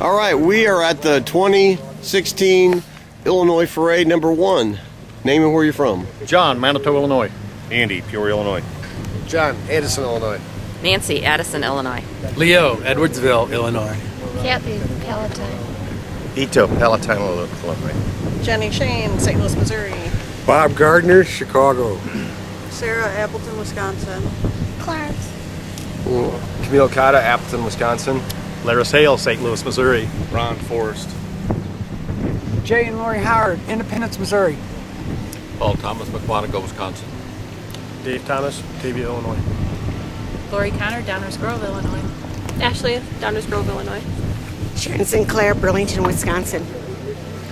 All right, we are at the 2016 Illinois Foray #1. Name and where you're from. John, Manitoba, Illinois. Andy, Peoria, Illinois. John, Anderson, Illinois. Nancy, Addison, Illinois. Leo, Edwardsville, Illinois. Kathy, Palatine. Ito, Palatine, Illinois. Jenny Shane, St. Louis, Missouri. Bob Gardner, Chicago. Sarah, Appleton, Wisconsin. Clarence. Camille Cotta, Appleton, Wisconsin. Laris Hale, St. Louis, Missouri. Ron Forrest. Jay and Lori Howard, Independence, Missouri. Paul Thomas, McWanago, Wisconsin. Dave Thomas, Batavia, Illinois. Lori Connor, Downers Grove, Illinois. Ashley, Downers Grove, Illinois. Sharon Sinclair, Burlington, Wisconsin.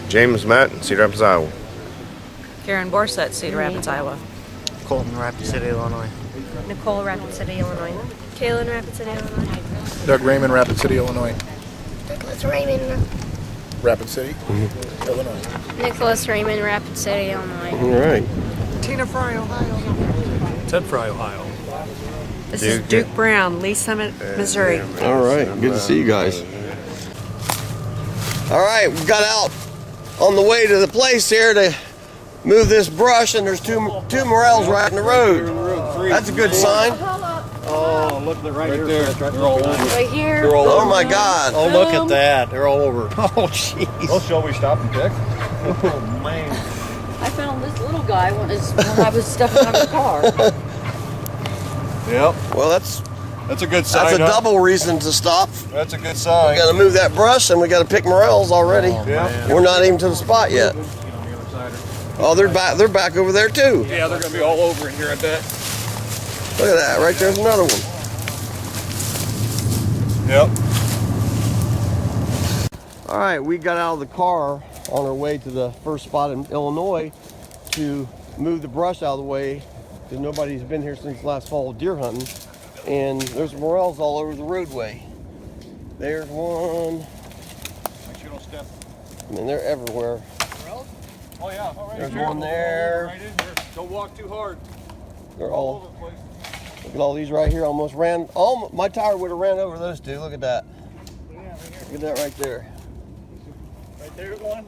James Matt, Cedar Rapids, Iowa. Karen Borsett, Cedar Rapids, Iowa. Colton, Rapid City, Illinois. Nicole, Rapid City, Illinois. Kaylin, Rapid City, Illinois. Doug Raymond, Rapid City, Illinois. Douglas Raymond. Rapid City, Illinois. Nicholas Raymond, Rapid City, Illinois. All right. Tina Fry, Ohio. Ted Fry, Ohio. This is Duke Brown, Lee Summit, Missouri. All right, good to see you guys. All right, we got out on the way to the place here to move this brush, and there's two Morels right in the road. That's a good sign. Oh, look, they're right here. They're all over. Right here. Oh my God. Oh, look at that. They're all over. Oh, jeez. Well, shall we stop and pick? Oh, man. I found this little guy when I was stuffing out the car. Yep, Well, that's that's a good sign. a huh? double reason to stop. That's a good sign. We got to move that brush, and we got to pick Morels already. Yeah. We're not even to the spot yet. Oh, they're back. They're back over there too. Yeah, they're going to be all over in here, I bet. Look at that. Right there's another one. Yep. All right, we got out of the car on our way to the first spot in Illinois to move the brush out of the way because nobody's been here since last fall deer hunting, and there's Morels all over the roadway. There's one. Make sure you don't step. I mean, they're everywhere. Oh, yeah. All right, There's here. one there. Right in here. Don't walk too hard. They're All all. over the place. Look at all these right here. Almost ran. Oh, my tire would have ran over those two. Look at that. Look at that right there. Right there, one.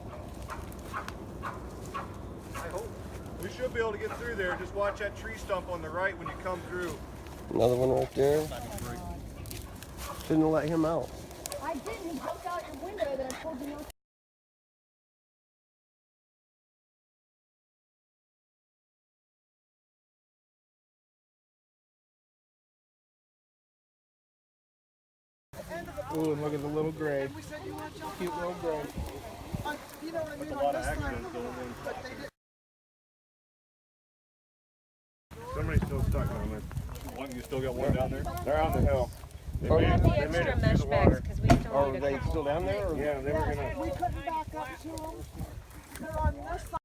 I hope. We should be able to get through there. Just watch that tree stump on the right when you come through. Another one right there. Shouldn't have let him out. I didn't. He jumped out your window that I told you not to. Ooh, and look at the little gray. Cute little gray. You know what I mean? A lot of accidents going in. Somebody's still stuck on it. One, you still got one down there? They're on the hill. They Are made it- the they made extra it through mesh the bags water. because we still Are need they a couple. still down there? Or? Yeah, they were gonna. We couldn't back up to them. They're on this side.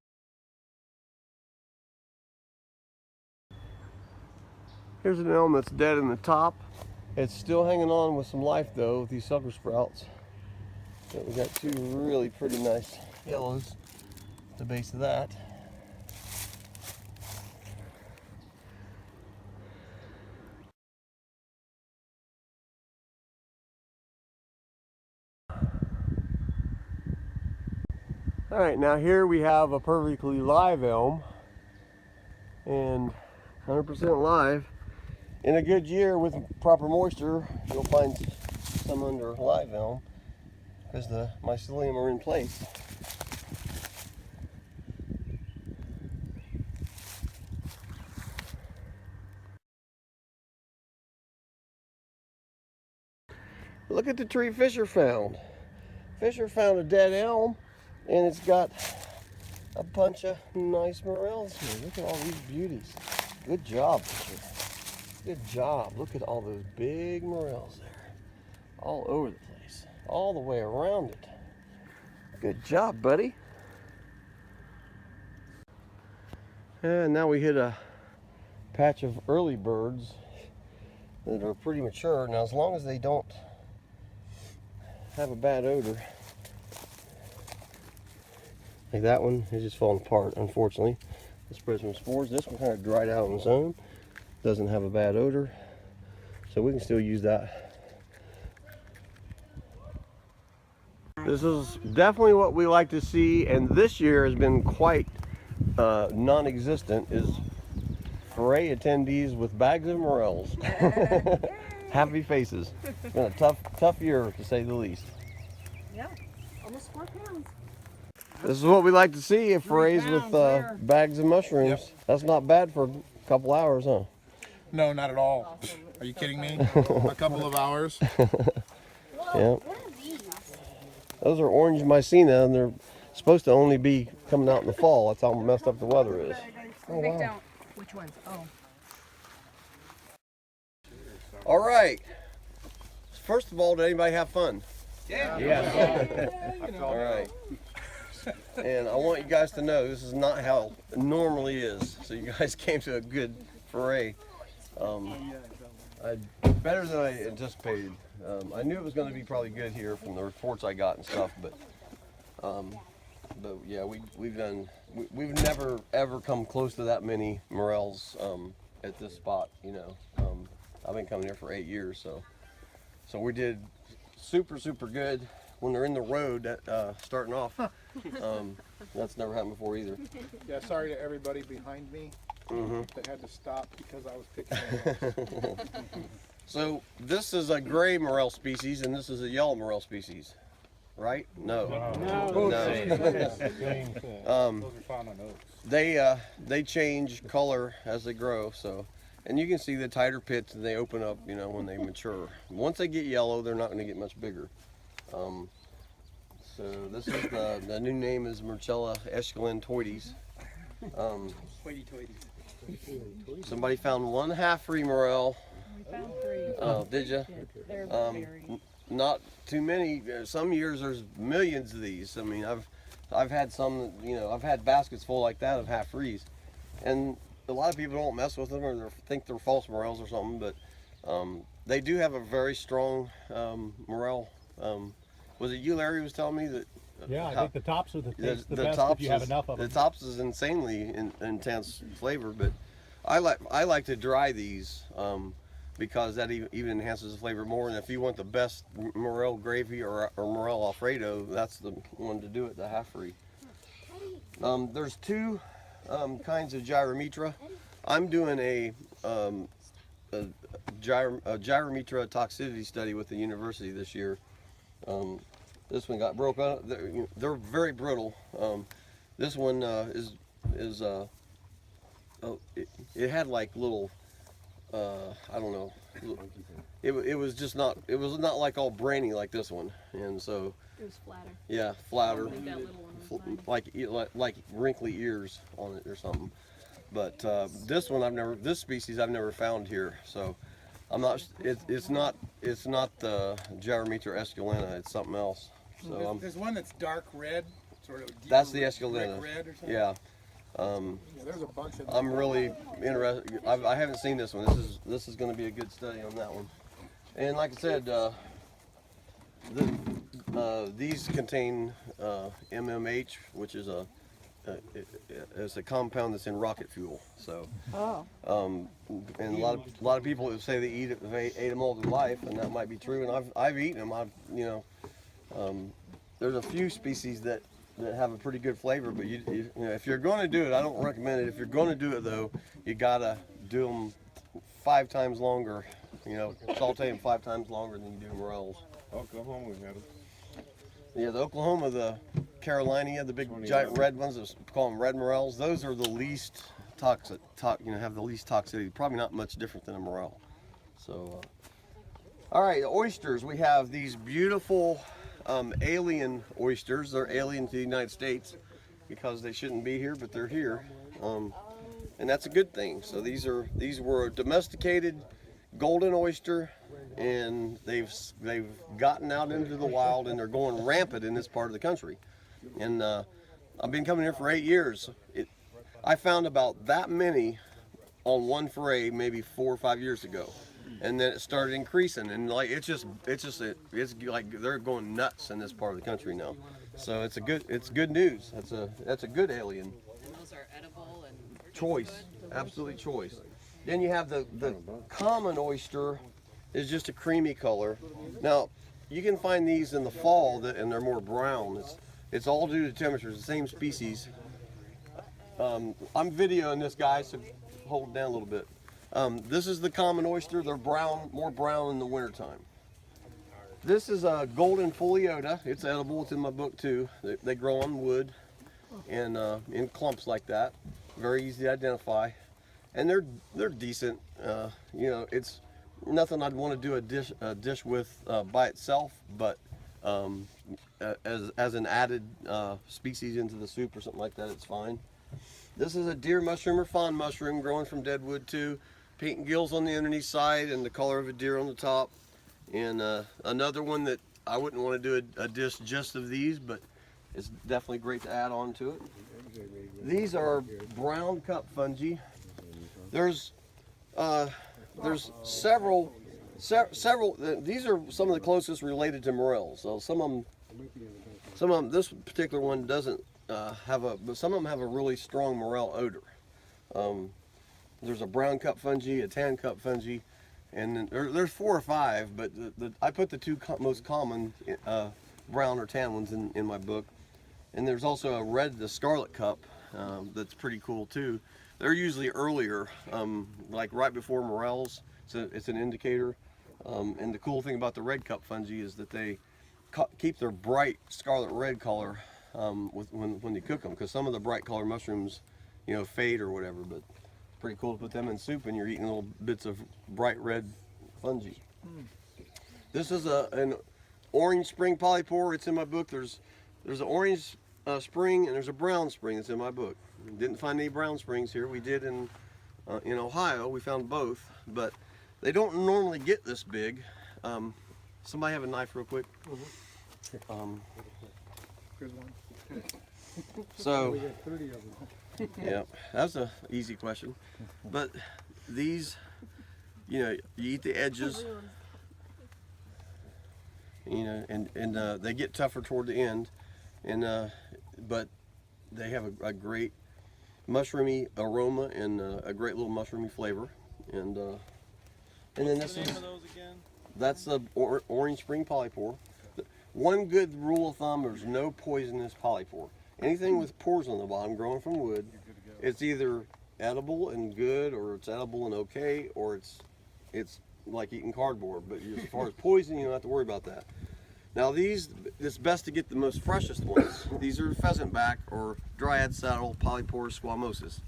Here's an elm that's dead in the top. It's still hanging on with some life though with these sucker sprouts. But we got two really pretty nice yellows at the base of that. All right, now here we have a perfectly live elm, and 100% live. In a good year with proper moisture, you'll find some under live elm because the mycelium are in place. Look at the tree Fisher found. Fisher found a dead elm, and it's got a bunch of nice morels here. Look at all these beauties. Good job, Fisher. Good job. Look at all those big morels there. All over the place. All the way around it. Good job, buddy. And now we hit a patch of early birds that are pretty mature. Now, as long as they don't have a bad odor, like that one is just falling apart, unfortunately. It spread some spores. This one kind of dried out on its own. Doesn't have a bad odor, so we can still use that. This is definitely what we like to see, and this year has been quite non-existent, is Foray attendees with bags of morels. Happy faces. It's been a tough year, to say the least. Yeah, almost 4 pounds. This is what we like to see at Forays with bags of mushrooms. Yep. That's not bad for a couple hours, huh? No, not at all. Are you kidding me? A couple of hours. Yeah. Those are orange mycena, and they're supposed to only be coming out in the fall. That's how messed up the weather is. Oh, wow. Which ones? Oh. All right. First of all, did anybody have fun? Yeah. All right. And I want you guys to know this is not how it normally is. So you guys came to a good foray. Better than I anticipated. I knew it was going to be probably good here from the reports I got and stuff, but yeah, we've never ever come close to that many morels at this spot. You know, I've been coming here for 8 years, so we did super good. When they're in the road, starting off, that's never happened before either. Yeah, sorry to everybody behind me that had to stop because I was picking them up. So this is a gray morel species, and this is a yellow morel species, right? No. They change color as they grow. So, and you can see the tighter pits, and they open up, you know, when they mature. Once they get yellow, they're not going to get much bigger. So this is the new name is Morel esculentoides. Somebody found one half-free morel. We found 3. Oh, did you? They're very... Not too many. Some years there's millions of these. I mean, I've had some, you know, I've had baskets full like that of half-frees, and a lot of people don't mess with them or think they're false morels or something, but they do have a very strong morel. Was it you, Larry, was telling me that? Yeah, I think the tops are the best tops if you have enough of them. The tops is insanely intense flavor, but I like to dry these because that even enhances the flavor more. And if you want the best morel gravy or morel alfredo, that's the one to do it, the half-free. There's 2 kinds of gyrometra. I'm doing a gyrometra toxicity study with the university this year. This one got broke up. They're very brittle. This one it had like little, I don't know. It was just not. It was not like all brainy like this one, and so. It was flatter. Yeah, flatter. Like that little one. Like wrinkly ears on it or something. But this one this species I've never found here, so. I'm not. It's not the Gyrometra esculenta. It's something else. So there's one that's dark red, sort of. That's the esculenta. Red or something. Yeah. There's a bunch of them. I'm really interested. I haven't seen this one. This is going to be a good study on that one. And like I said, these contain MMH, which is it's a compound that's in rocket fuel. So, and a lot of people say they ate them all their life, and that might be true. And I've eaten them. There's a few species that have a pretty good flavor, but you know, if you're going to do it, I don't recommend it. If you're going to do it though, you gotta do them 5 times longer. You know, saute them 5 times longer than you do morels. Oklahoma, we had them. Yeah, the Oklahoma, the Carolina, the big giant red ones, they call them red morels. Those are the least toxic, have the least toxicity. Probably not much different than a morel. So, all right, the oysters. We have these beautiful alien oysters. They're alien to the United States because they shouldn't be here, but they're here, and that's a good thing. So these were a domesticated golden oyster, and they've gotten out into the wild, and they're going rampant in this part of the country. And I've been coming here for 8 years. I found about that many on one foray maybe 4 or 5 years ago, and then it started increasing, and like it's like they're going nuts in this part of the country now. So it's good news. That's a good alien. And those are edible and choice, absolutely choice. Then you have the common oyster is just a creamy color. Now, you can find these in the fall and they're more brown. It's all due to temperatures. The same species. I'm videoing this guy, so hold it down a little bit. This is the common oyster. They're brown, more brown in the wintertime. This is a golden foliota. It's edible. It's in my book too. They grow on wood and in clumps like that. Very easy to identify, and they're decent. You know, it's nothing I'd want to do a dish with by itself, but as an added species into the soup or something like that, it's fine. This is a deer mushroom or fawn mushroom growing from dead wood too. Paint and gills on the underneath side and the color of a deer on the top. And another one that I wouldn't want to do a dish just of these, but it's definitely great to add on to it. These are brown cup fungi. There's several. These are some of the closest related to morels. So some of them. This particular one doesn't but some of them have a really strong morel odor. There's a brown cup fungi, a tan cup fungi, and then there's 4 or 5. But I put the 2 most common brown or tan ones in my book. And there's also the scarlet cup, that's pretty cool too. They're usually earlier, like right before morels. So it's an indicator. And the cool thing about the red cup fungi is that they keep their bright scarlet red color when you cook them, because some of the bright color mushrooms, you know, fade or whatever. But it's pretty cool to put them in soup and you're eating little bits of bright red fungi. This is an orange spring polypore. It's in my book. There's an orange spring and there's a brown spring that's in my book. Didn't find any brown springs here. We did in Ohio. We found both, but they don't normally get this big. Somebody have a knife real quick? Good one. So, We got 30 of them. yeah, that's an easy question. But these, you know, you eat the edges, you know, and they get tougher toward the end, and but they have a great mushroomy aroma and a great little mushroomy flavor. And then this is that's the orange spring polypore. One good rule of thumb: there's no poisonous polypore. Anything with pores on the bottom growing from wood, it's either edible and good, or it's edible and okay, or it's like eating cardboard. But as far as poison, you don't have to worry about that. Now it's best to get the most freshest ones. These are pheasant back or dryad saddle polypore squamosus.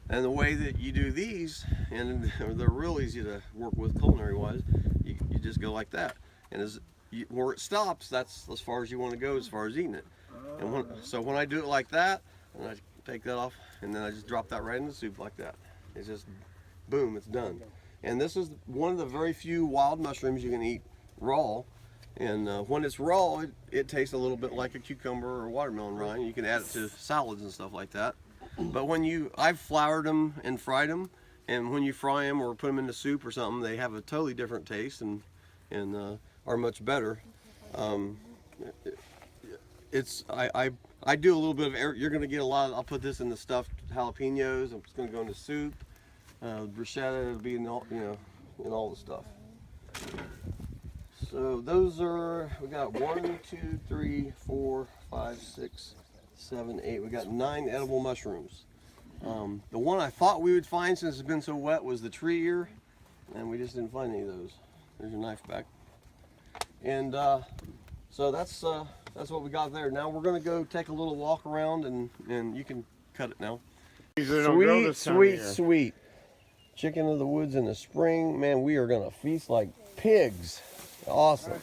And the way that you do these, and they're real easy to work with culinary wise, you just go like that. And where it stops, that's as far as you want to go as far as eating it. And so when I do it like that, and I take that off, and then I just drop that right in the soup like that. It's just, boom, it's done. And this is one of the very few wild mushrooms you can eat raw. And when it's raw, it tastes a little bit like a cucumber or watermelon rind. You can add it to salads and stuff like that. But I've floured them and fried them, and when you fry them or put them in the soup or something, they have a totally different taste and are much better. I do a little bit of, you're going to get a lot, I'll put this in the stuffed jalapenos. It's going to go in the soup. Bruschetta, it'll be in all, in all the stuff. So those are, we got 1, 2, 3, 4, 5, 6, 7, 8. We got 9 edible mushrooms. The one I thought we would find, since it's been so wet, was the tree ear, and we just didn't find any of those. There's your knife back. And so that's what we got there. Now we're gonna go take a little walk around, and you can cut it now. Sweet, sweet, sweet. Chicken of the woods in the spring. Man, we are gonna feast like pigs. Awesome.